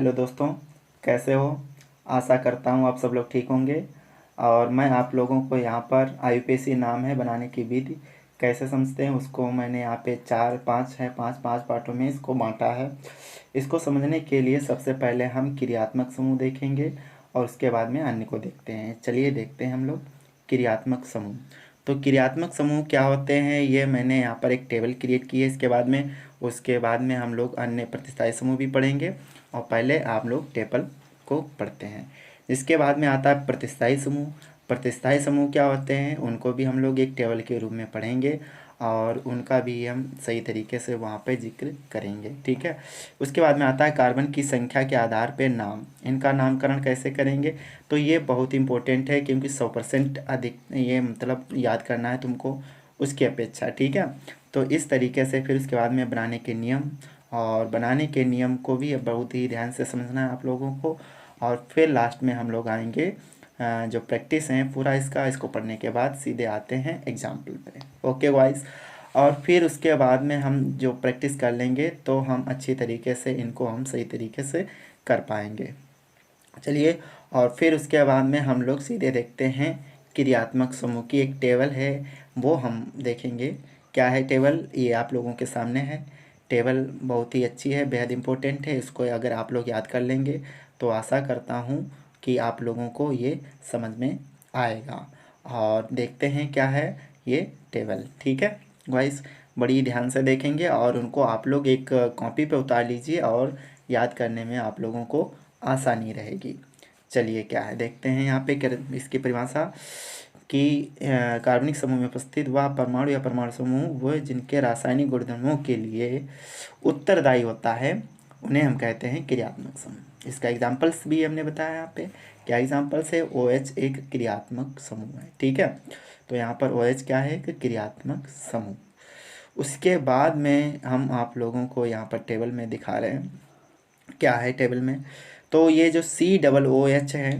Hello दोस्तों, कैसे हो? आशा करता हूँ आप सब लोग ठीक होंगे। और मैं आप लोगों को यहाँ पर आईयूपीएसी नाम है बनाने की विधि कैसे समझते हैं उसको मैंने यहाँ पे चार पाँच है पांच पांच पार्टों में इसको बांटा है। इसको समझने के लिए सबसे पहले हम क्रियात्मक समूह देखेंगे और उसके बाद में अन्य को देखते हैं। चलिए देखते हैं हम लोग क्रियात्मक समूह। तो क्रियात्मक समूह क्या होते हैं, ये मैंने यहाँ पर एक टेबल क्रिएट की है। उसके बाद में हम लोग अन्य प्रतिस्थायी समूह भी पढ़ेंगे और पहले आप लोग टेबल को पढ़ते हैं। इसके बाद में आता है प्रतिस्थायी समूह। प्रतिस्थायी समूह क्या होते हैं उनको भी हम लोग एक टेबल के रूप में पढ़ेंगे और उनका भी हम सही तरीके से वहाँ पे जिक्र करेंगे, ठीक है। उसके बाद में आता है कार्बन की संख्या के आधार पे नाम। इनका नामकरण कैसे करेंगे, तो ये बहुत इंपॉर्टेंट है क्योंकि 100% अधिक ये मतलब याद करना है तुमको उसकी अपेक्षा, ठीक है। तो इस तरीके से फिर उसके बाद में बनाने के नियम, और बनाने के नियम को भी बहुत ही ध्यान से समझना है आप लोगों को। और फिर लास्ट में हम लोग आएंगे जो प्रैक्टिस है पूरा इसको पढ़ने के बाद सीधे आते हैं एग्जाम्पल पे। ओके गाइस, और फिर उसके बाद में हम जो प्रैक्टिस कर लेंगे तो हम अच्छी तरीके से इनको हम सही तरीके से कर पाएंगे। चलिए, और फिर उसके बाद में हम लोग सीधे देखते हैं क्रियात्मक समूह की एक टेबल है वो हम देखेंगे। क्या है टेबल, ये आप लोगों के सामने है। टेबल बहुत ही अच्छी है, बेहद इम्पोर्टेंट है। इसको अगर आप लोग याद कर लेंगे तो आशा करता हूँ कि आप लोगों को ये समझ में आएगा। और देखते हैं क्या है ये टेबल, ठीक है गाइस। बड़ी ध्यान से देखेंगे और उनको आप लोग एक कॉपी पे उतार लीजिए और याद करने में आप लोगों को आसानी रहेगी। चलिए क्या है देखते हैं यहाँ पे इसकी परिभाषा कि कार्बनिक समूह में उपस्थित वह परमाणु या परमाणु समूह वह जिनके रासायनिक गुणधर्मों के लिए उत्तरदायी होता है उन्हें हम कहते हैं क्रियात्मक समूह। इसका एग्जाम्पल्स भी हमने बताया यहाँ पे। क्या एग्जाम्पल्स है, OH एक क्रियात्मक समूह है, ठीक है। तो यहाँ पर OH क्या है, एक क्रियात्मक समूह। उसके बाद में हम आप लोगों को यहाँ पर टेबल में दिखा रहे हैं क्या है टेबल में। तो ये जो COOH है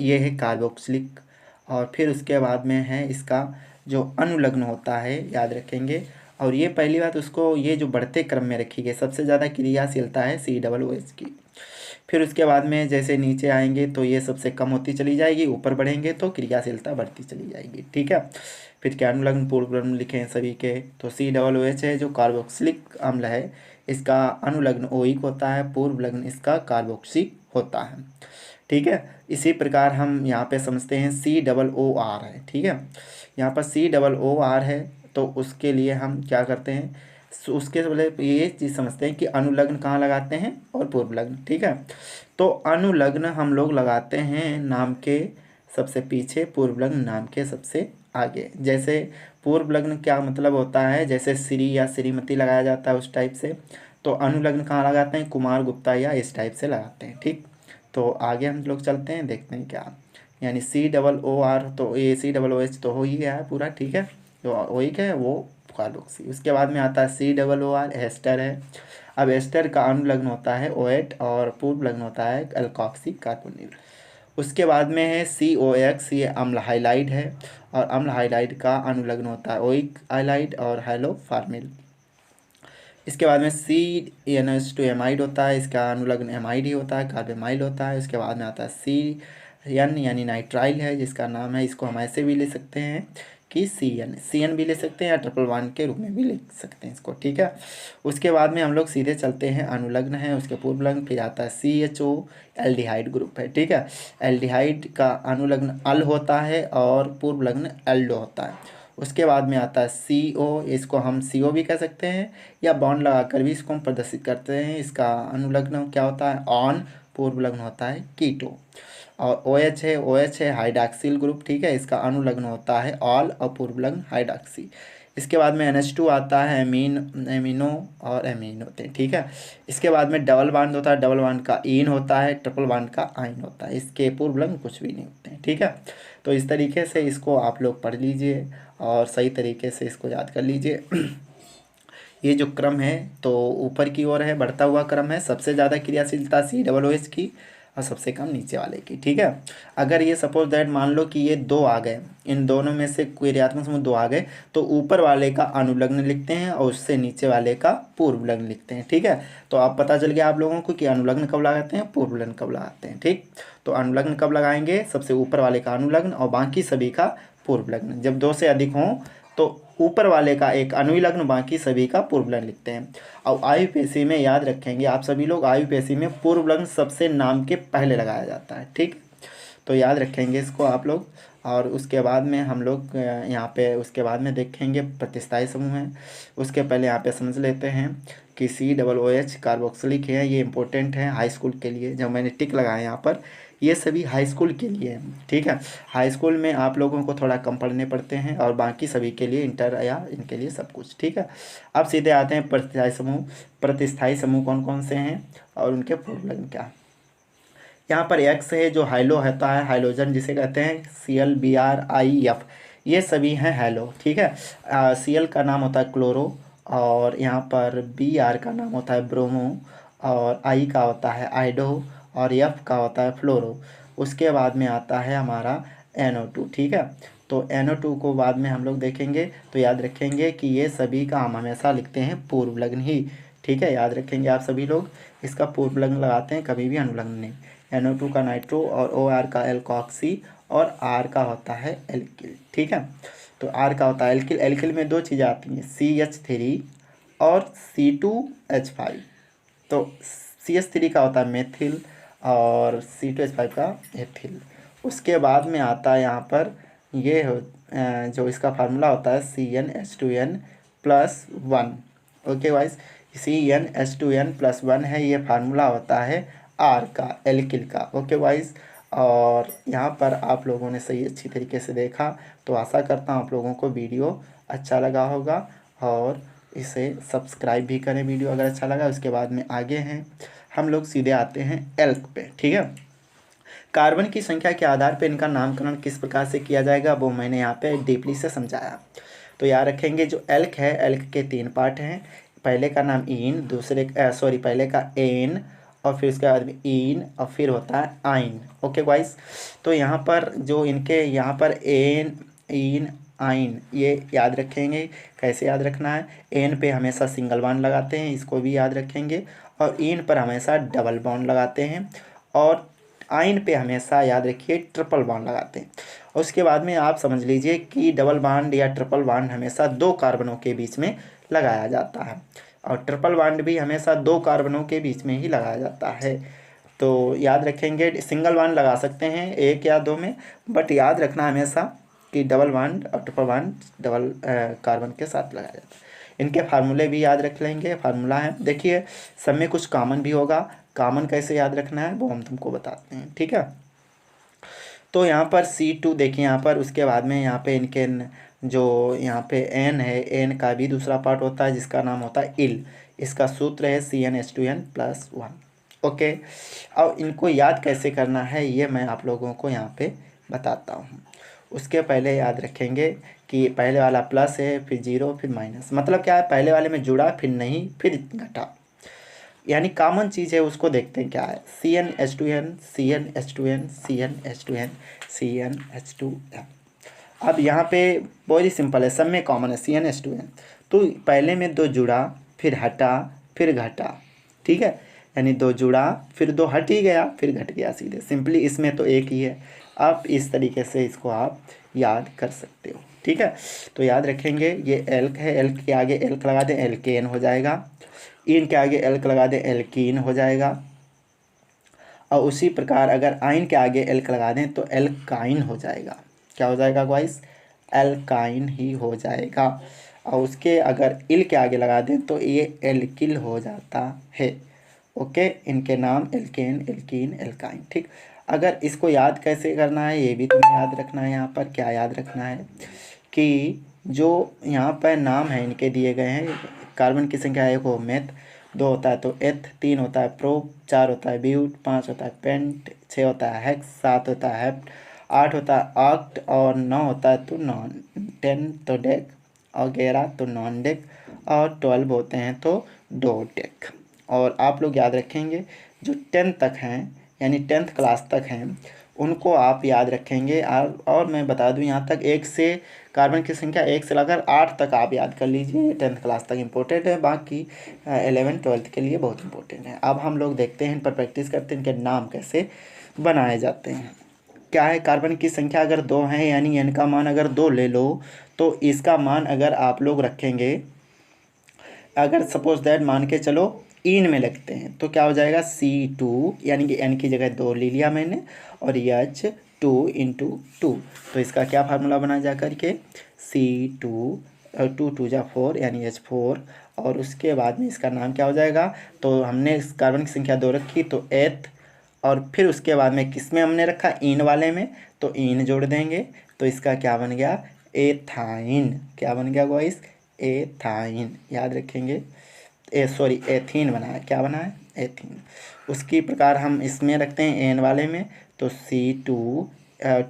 ये है कार्बोक्सिलिक। और फिर उसके बाद में है इसका जो अनुलग्न होता है, याद रखेंगे। और ये पहली बात उसको ये जो बढ़ते क्रम में रखी गई, सबसे ज़्यादा क्रियाशीलता है COOH की। फिर उसके बाद में जैसे नीचे आएंगे तो ये सबसे कम होती चली जाएगी, ऊपर बढ़ेंगे तो क्रियाशीलता बढ़ती चली जाएगी, ठीक है। फिर क्या अनुलग्न पूर्वलग्न लिखे हैं सभी के, तो COOH है जो कार्बोक्सिलिक अम्ल है, इसका अनुलग्न ओइक होता है, पूर्व लग्न इसका कार्बोक्सिक होता है, ठीक है। इसी प्रकार हम यहाँ पे समझते हैं COOR है, ठीक है। यहाँ पर COOR है तो उसके लिए हम क्या करते हैं, उसके पहले ये चीज़ समझते हैं कि अनुलग्न कहाँ लगाते हैं और पूर्व लग्न, ठीक है। तो अनुलग्न हम लोग लगाते हैं नाम के सबसे पीछे, पूर्व लग्न नाम के सबसे आगे। जैसे पूर्व लग्न क्या मतलब होता है, जैसे श्री या श्रीमती लगाया जाता है उस टाइप से। तो अनुलग्न कहाँ लगाते हैं, कुमार गुप्ता या इस टाइप से लगाते हैं, ठीक। तो आगे हम लोग चलते हैं, देखते हैं क्या, यानी COOR तो ये COOH तो हो ही गया है पूरा, ठीक है। तो वही क्या है वो कार्बोक्सी। उसके बाद में आता है COOR, एस्टर है। अब एस्टर का अनुलग्न होता है OH और पूर्व लग्न होता है अल्कोक्सी कार्बोनिल। उसके बाद में है COX, ये अम्ल हाइलाइड है और अम्ल हाइलाइड का अनुलग्न होता है ओइक हाइलाइड और हाइलोफार्मिल। इसके बाद में CnH2 एमाइड होता है, इसका अनुलग्न एमाइड ही होता है, कार्बेमाइल होता है। उसके बाद में आता है CN यानी नाइट्राइल है, जिसका नाम है, इसको हम ऐसे भी ले सकते हैं कि CN भी ले सकते हैं या ट्रिपल वन के रूप में भी लिख सकते हैं इसको, ठीक है। उसके बाद में हम लोग सीधे चलते हैं, अनुलग्न है उसके पूर्व लग्न, फिर आता है CHO, एल्डिहाइड ग्रुप है, ठीक है। एल्डिहाइड का अनुलग्न अल होता है और पूर्व लग्न एल्डो होता है। उसके बाद में आता है CO, इसको हम CO भी कह सकते हैं या बॉन्ड लगाकर भी इसको हम प्रदर्शित करते हैं। इसका अनुलग्न क्या होता है, ऑन, पूर्व लग्न होता है कीटो। और OH है हाइड्रॉक्सिल ग्रुप, ठीक है, इसका अनुलग्न होता है ऑल और पूर्व लग्न हाइड्रॉक्सी। इसके बाद में NH2 आता है, एमिनो और एमीन होते हैं, ठीक है। इसके बाद में डबल बॉन्ड होता है, डबल बॉन्ड का इन होता है, ट्रिपल बॉन्ड का आइन होता है, इसके पूर्व लग्न कुछ भी नहीं होते हैं, ठीक है। तो इस तरीके से इसको आप लोग पढ़ लीजिए और सही तरीके से इसको याद कर लीजिए। ये जो क्रम है तो ऊपर की ओर है, बढ़ता हुआ क्रम है। सबसे ज़्यादा क्रियाशीलता COOH की, और सबसे कम नीचे वाले की। ठीक है, अगर ये सपोज दैट मान लो कि ये दो आ गए, इन दोनों में से कोई ऋणात्मक समूह दो आ गए, तो ऊपर वाले का अनुलग्न लिखते हैं और उससे नीचे वाले का पूर्व लग्न लिखते हैं। ठीक है, तो आप पता चल गया आप लोगों को कि अनुलग्न कब लगाते हैं, पूर्व लग्न कब लगाते हैं। ठीक, तो अनुलग्न कब लगाएंगे, सबसे ऊपर वाले का अनुलग्न और बाकी सभी का पूर्व लग्न। जब दो से अधिक हों तो ऊपर वाले का एक अनुलग्न, बाकी सभी का पूर्व लग्न लिखते हैं। और आयुपेशी में याद रखेंगे आप सभी लोग, आयुपेशी में पूर्व लग्न सबसे नाम के पहले लगाया जाता है। ठीक, तो याद रखेंगे इसको आप लोग। और उसके बाद में हम लोग यहाँ पे उसके बाद में देखेंगे प्रतिस्थायी समूह है। उसके पहले यहाँ पे समझ लेते हैं कि COOH कार्बोक्सिलिक है, ये इंपॉर्टेंट है हाई स्कूल के लिए। जब मैंने टिक लगाया यहाँ पर, ये सभी हाई स्कूल के लिए है। ठीक है, हाई स्कूल में आप लोगों को थोड़ा कम पढ़ने पड़ते हैं और बाकी सभी के लिए इंटर या इनके लिए सब कुछ। ठीक है, अब सीधे आते हैं प्रतिस्थायी समूह। प्रतिस्थायी समूह कौन कौन से हैं और उनके पूर्व लग्न क्या। यहाँ पर X है जो हाइलो होता है, हाइलोजन जिसे कहते हैं ClBrIF, ये सभी हैं हैलो। ठीक है, Cl का नाम होता है क्लोरो, और यहाँ पर Br का नाम होता है ब्रोमो, और I का होता है आइडो, और F का होता है फ्लोरो। उसके बाद में आता है हमारा NO2। ठीक है, तो NO2 को बाद में हम लोग देखेंगे, तो याद रखेंगे कि ये सभी का हम हमेशा लिखते हैं पूर्व लग्न ही। ठीक है, याद रखेंगे आप सभी लोग, इसका पूर्व लग्न लगाते हैं, कभी भी अनुलग्न नहीं। NO2 का नाइट्रो, और OR का एल्कोक्सी, और R का होता है एल्किल। ठीक है, तो R का होता है एल्किल। एल्किल में दो चीज़ें आती हैं, CH3 और C2H5। तो CH3 का होता है मेथिल और C2H5 का एथिल। उसके बाद में आता है यहाँ पर ये जो इसका फार्मूला होता है CnH2n+1। ओके वाइज, CnH2n+1 है, ये फार्मूला होता है R का, एल्किल का। ओके वाइज, और यहाँ पर आप लोगों ने सही अच्छी तरीके से देखा, तो आशा करता हूँ आप लोगों को वीडियो अच्छा लगा होगा, और इसे सब्सक्राइब भी करें वीडियो अगर अच्छा लगा। उसके बाद में आगे हैं हम लोग, सीधे आते हैं एल्क पे। ठीक है, कार्बन की संख्या के आधार पर इनका नामकरण किस प्रकार से किया जाएगा वो मैंने यहाँ पे डीपली से समझाया। तो याद रखेंगे जो एल्क है, एल्क के 3 पार्ट हैं। पहले का नाम इन, पहले का एन, और फिर उसके बाद में इन, और फिर होता है आइन। ओके गाइस, तो यहाँ पर जो इनके यहाँ पर एन, इन, आइन, ये याद रखेंगे। कैसे याद रखना है, एन पे हमेशा सिंगल बॉन्ड लगाते हैं, इसको भी याद रखेंगे, और इन पर हमेशा डबल बॉन्ड लगाते हैं, और आइन पे हमेशा याद रखिए ट्रिपल बॉन्ड लगाते हैं। और उसके बाद में आप समझ लीजिए कि डबल बॉन्ड या ट्रिपल बॉन्ड हमेशा 2 कार्बनों के बीच में लगाया जाता है, और ट्रिपल बॉन्ड भी हमेशा 2 कार्बनों के बीच में ही लगाया जाता है। तो याद रखेंगे, सिंगल बॉन्ड लगा सकते हैं 1 या 2 में, बट याद रखना हमेशा कि डबल बॉन्ड और ट्रिपल बॉन्ड डबल कार्बन के साथ लगाया जाता है। इनके फार्मूले भी याद रख लेंगे, फार्मूला है देखिए, सब में कुछ कॉमन भी होगा। कॉमन कैसे याद रखना है वो हम तुमको बताते हैं। ठीक है, तो यहाँ पर C2 देखिए, यहाँ पर उसके बाद में यहाँ पे इनके जो यहाँ पे N है, N का भी दूसरा पार्ट होता है जिसका नाम होता है इल। इसका सूत्र है CnH2n+1। ओके, अब इनको याद कैसे करना है ये मैं आप लोगों को यहाँ पे बताता हूँ। उसके पहले याद रखेंगे कि पहले वाला प्लस है, फिर 0, फिर माइनस। मतलब क्या है, पहले वाले में जुड़ा, फिर नहीं, फिर घटा, यानी कॉमन चीज़ है, उसको देखते हैं क्या है। CnH2n, CnH2n, CnH2n, CnH2n। अब यहाँ पे बहुत ही सिंपल है, सब में कॉमन है CnH2n। तो पहले में 2 जुड़ा, फिर हटा, फिर घटा। ठीक है, यानी 2 जुड़ा, फिर 2 हट ही गया, फिर घट गया सीधे। सिंपली इसमें तो एक ही है। आप इस तरीके से इसको आप याद कर सकते हो। ठीक है, तो याद रखेंगे ये एल्क है, एल्क के आगे एल्क लगा दें, एल्केन हो जाएगा। इन के आगे एल्क लगा दें, एल्कीन हो जाएगा। और उसी प्रकार अगर आइन के आगे एल्क लगा दें तो एल्काइन हो जाएगा। क्या हो जाएगा गाइस, एल्काइन ही हो जाएगा। और उसके अगर इल के आगे लगा दें तो ये एल्किल हो जाता है। ओके, इनके नाम एल्केन, एल्कीन, एल्काइन। ठीक, अगर इसको याद कैसे करना है ये भी तुम्हें याद रखना है। यहाँ पर क्या याद रखना है कि जो यहाँ पर नाम है इनके दिए गए हैं, कार्बन की संख्या 1 हो मेथ, 2 होता है तो एथ, 3 होता है प्रोप, 4 होता है ब्यूट, 5 होता है पेंट, 6 होता है हेक्स, 7 होता है हेप्ट, 8 होता है ऑक्ट, और 9 होता है तो नॉन, 10 तो डेक, और 11 तो नॉन डेक, और 12 होते हैं तो डो डेक। और आप लोग याद रखेंगे जो 10 तक हैं यानी 10th क्लास तक हैं उनको आप याद रखेंगे। और मैं बता दूं यहाँ तक 1 से कार्बन की संख्या 1 से लेकर 8 तक आप याद कर लीजिए, 10th क्लास तक इम्पोर्टेंट है, बाकी 11th 12th के लिए बहुत इंपॉर्टेंट है। अब हम लोग देखते हैं, इन पर प्रैक्टिस करते हैं, इनके नाम कैसे बनाए जाते हैं। क्या है, कार्बन की संख्या अगर 2 है यानी n का मान अगर 2 ले लो तो इसका मान अगर आप लोग रखेंगे, अगर सपोज दैट मान के चलो इन में लगते हैं तो क्या हो जाएगा C2 यानी कि n की जगह 2 ले लिया मैंने और H2 × 2। तो इसका क्या फार्मूला बना जा करके C2 2 2 जा 4 यानी H4 और उसके बाद में इसका नाम क्या हो जाएगा। तो हमने इस कार्बन की संख्या 2 रखी तो एथ और फिर उसके बाद में किस में हमने रखा, इन वाले में, तो इन जोड़ देंगे तो इसका क्या बन गया एथाइन। क्या बन गया गाइस, एथाइन। याद रखेंगे, एथीन बना है, क्या बना है एथीन। उसकी प्रकार हम इसमें रखते हैं एन वाले में तो C2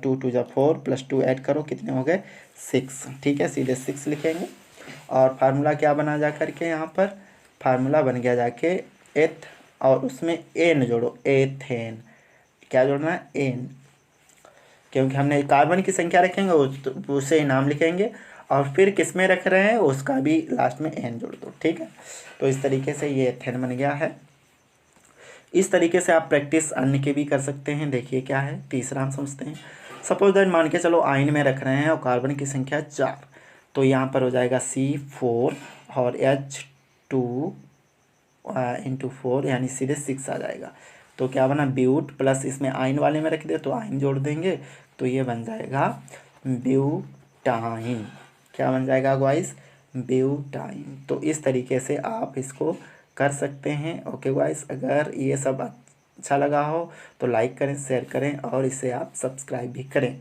2 2 जा 4 + 2 ऐड करो कितने हो गए 6। ठीक है, सीधे 6 लिखेंगे। और फार्मूला क्या बना जा करके यहाँ पर फार्मूला बन गया जाके एथ और उसमें एन जोड़ो, एथेन। क्या जोड़ना है, एन, क्योंकि हमने कार्बन की संख्या रखेंगे उसे नाम लिखेंगे और फिर किस में रख रहे हैं उसका भी लास्ट में एन जोड़ दो। ठीक है, तो इस तरीके से ये एथेन बन गया है। इस तरीके से आप प्रैक्टिस अन्य के भी कर सकते हैं। देखिए क्या है, तीसरा हम समझते हैं। सपोज दैट मान के चलो आयन में रख रहे हैं और कार्बन की संख्या 4, तो यहाँ पर हो जाएगा C4 और H2 × 4 यानी सीधे 6 आ जाएगा। तो क्या बना, ब्यूट प्लस इसमें आयन वाले में रख दे तो आयन जोड़ देंगे तो ये बन जाएगा ब्यूटाइन। क्या बन जाएगा गाइस, ब्यूटाइन। तो इस तरीके से आप इसको कर सकते हैं। ओके गाइस, अगर ये सब अच्छा लगा हो तो लाइक करें, शेयर करें और इसे आप सब्सक्राइब भी करें।